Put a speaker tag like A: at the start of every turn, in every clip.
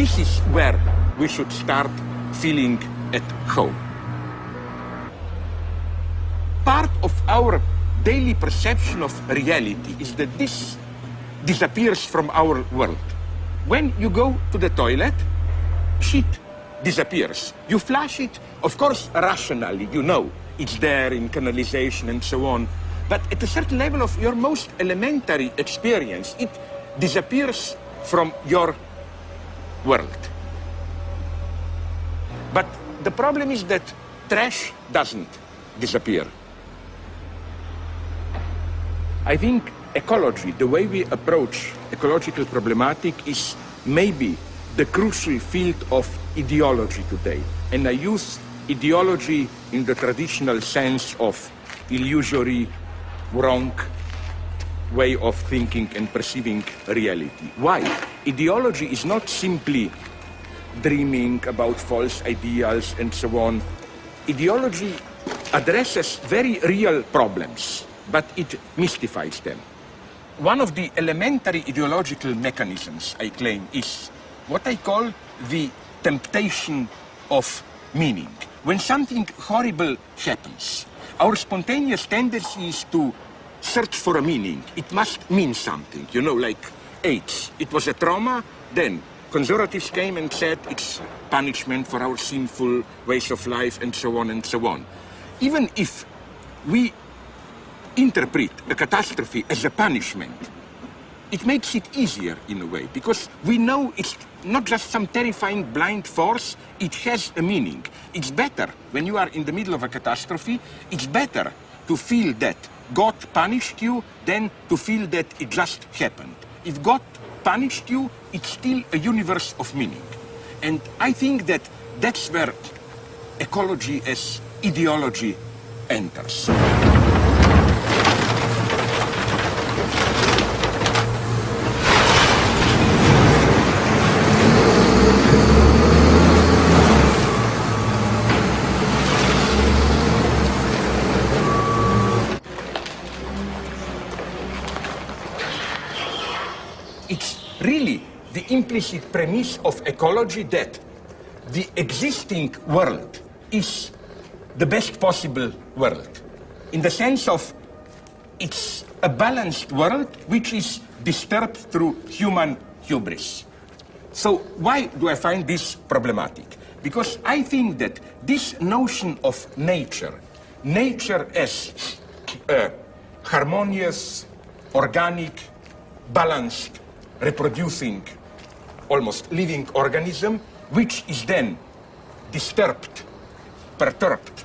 A: this is where we should start feeling at home. Part of our daily perception of reality is that this disappears from our world. When you go to the toilet, shit disappears. You flush it, of course, rationally, you know it's there in canalization and so on. But at a certain level of your most elementary experience, it disappears from your world. But the problem is that trash doesn't disappear. I think ecology, the way we approach ecological problematic, is maybe the crucial field of ideology today. And I use ideology in the traditional sense of illusory, wrong way of thinking and perceiving reality. Why? Ideology is not simply dreaming about false ideals and so on. Ideology addresses very real problems, but it mystifies them. One of the elementary ideological mechanisms, I claim, is what I call the temptation of meaning. When something horrible happens, our spontaneous tendency is to search for a meaning. It must mean something, you know, like AIDS. It was a trauma, then conservatives came and said it's punishment for our sinful ways of life and so on and so on. Even if we interpret a catastrophe as a punishment, it makes it easier in a way, because we know it's not just some terrifying blind force, it has a meaning. It's better, when you are in the middle of a catastrophe, it's better to feel that God punished you than to feel that it just happened. If God punished you, it's still a universe of meaning. And I think that that's where ecology as ideology enters. It's really the implicit premise of ecology that the existing world is the best possible world, in the sense of it's a balanced world which is disturbed through human hubris. So why do I find this problematic? Because I think that this notion of nature as a harmonious, organic, balanced, reproducing, almost living organism, which is then disturbed, perturbed,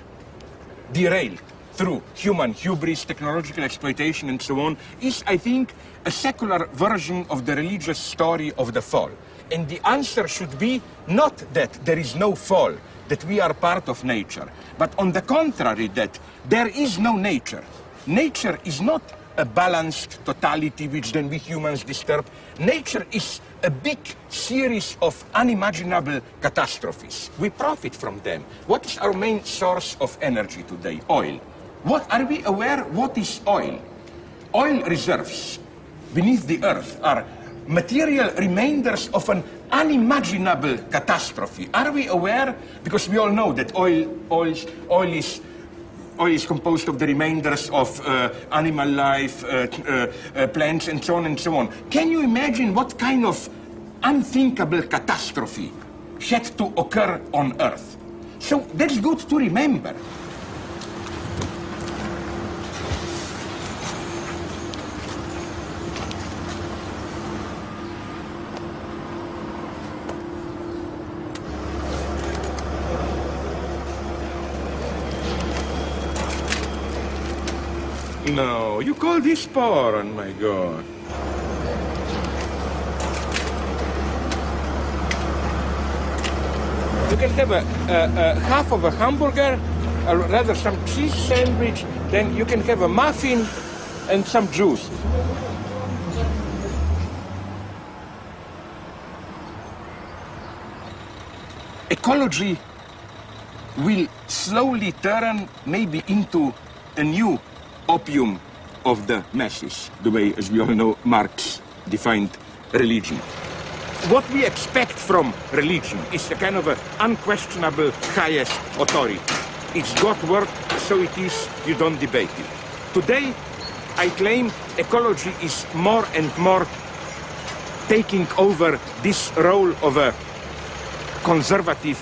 A: derailed through human hubris, technological exploitation, and so on, is, I think, a secular version of the religious story of the fall. And the answer should be not that there is no fall, that we are part of nature, but on the contrary, that there is no nature. Nature is not a balanced totality which then we humans disturb. Nature is a big series of unimaginable catastrophes. We profit from them. What is our main source of energy today? Oil. What are we aware what is oil? Oil reserves beneath the earth are material remainders of an unimaginable catastrophe. Are we aware? Because we all know that oil is composed of the remainders of animal life, plants, and so on and so on. Can you imagine what kind of unthinkable catastrophe had to occur on Earth? So that's good to remember. No, you call this porn, my God. You can have a half of a hamburger, or rather some cheese sandwich, then you can have a muffin and some juice. Ecology will slowly turn maybe into a new opium of the masses, the way, as we all know, Marx defined religion. what we expect from religion is a kind of an unquestionable highest authority. It's God's word, so it is, you don't debate it. Today, I claim ecology is more and more taking over this role of a conservative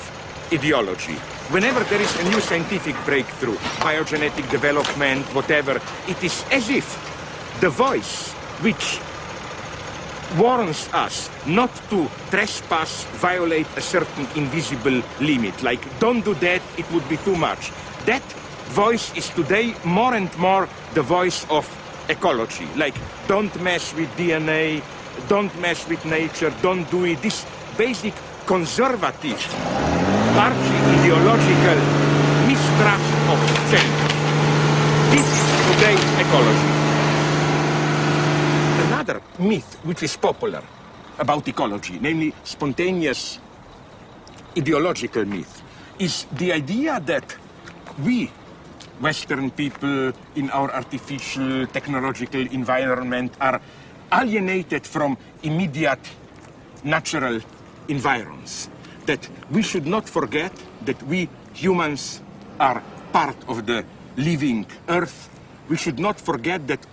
A: ideology. Whenever there is a new scientific breakthrough, biogenetic development, whatever, it is as if the voice which warns us not to trespass, violate a certain invisible limit, like don't do that, it would be too much. That voice is today more and more the voice of ecology, like don't mess with DNA, don't mess with nature, don't do it. This basic conservative, archi-ideological mistrust of change. This is today ecology. Another myth which is popular about ecology, namely spontaneous ideological myth, is the idea that we, Western people, in our artificial technological environment, are alienated from immediate natural environs. That we should not forget that we humans are part of the living earth. We should not forget that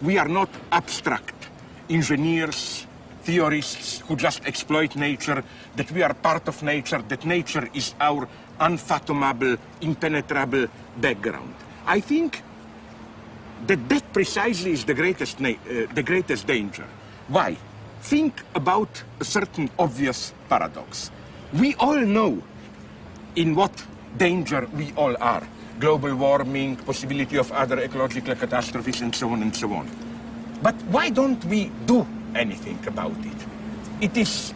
A: we are not abstract engineers, theorists who just exploit nature, that we are part of nature, that nature is our unfathomable, impenetrable background. I think that that precisely is the greatest danger. Why? Think about a certain obvious paradox. We all know in what danger we all are. Global warming, possibility of other ecological catastrophes, and so on and so on. But why don't we do anything about it? It is,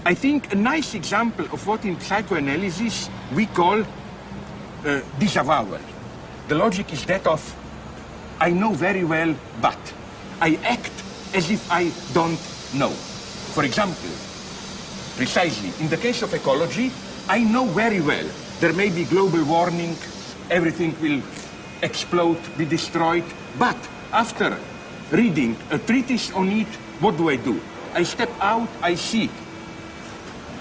A: I think, a nice example of what in psychoanalysis we call disavowal. The logic is that of, I know very well, but I act as if I don't know. For example, precisely, in the case of ecology, I know very well there may be global warming, everything will explode, be destroyed, but after reading a treatise on it, what do? I step out, I see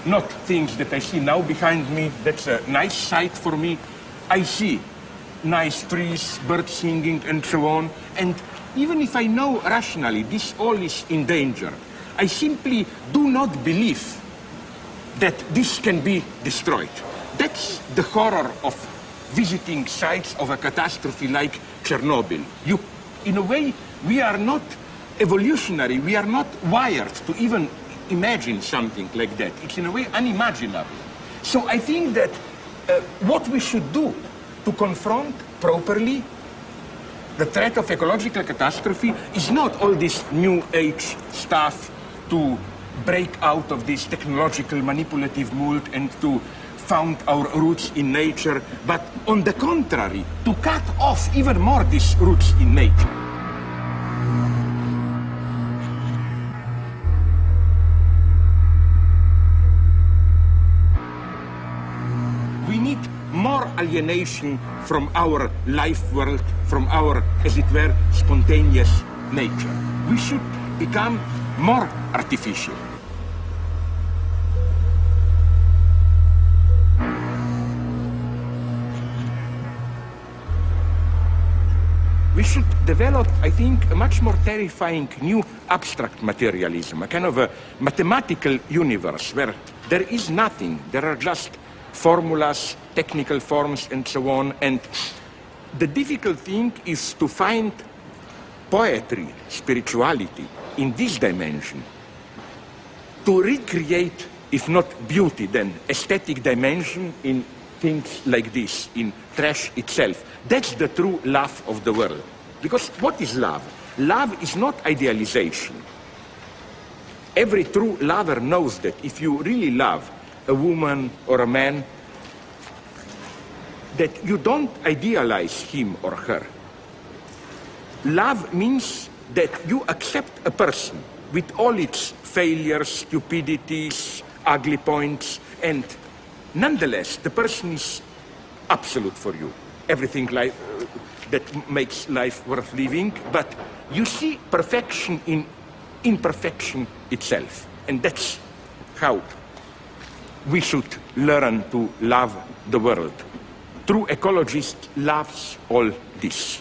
A: not things that I see now behind me, that's a nice sight for me. I see nice trees, birds singing, and so on. And even if I know rationally this all is in danger, I simply do not believe that this can be destroyed. That's the horror of visiting sites of a catastrophe like Chernobyl. In a way, we are not evolutionary, we are not wired to even imagine something like that. It's in a way unimaginable. So I think that what we should do to confront properly the threat of ecological catastrophe is not all this new age stuff to break out of this technological manipulative mold and to found our roots in nature, but on the contrary, to cut off even more these roots in nature. We need more alienation from our life world, from our, as it were, spontaneous nature. We should become more artificial. We should develop, I think, a much more terrifying new abstract materialism, a kind of a mathematical universe where there is nothing, there are just formulas, technical forms, and so on. And the difficult thing is to find poetry, spirituality in this dimension, to recreate, if not beauty, then aesthetic dimension in things like this, in trash itself. That's the true love of the world. Because what is love? Love is not idealization. Every true lover knows that if you really love a woman or a man, that you don't idealize him or her. Love means that you accept a person with all its failures, stupidities, ugly points, and nonetheless, the person is absolute for you. Everything that makes life worth living, but you see perfection in imperfection itself. And that's how we should learn to love the world. True ecologist loves all this.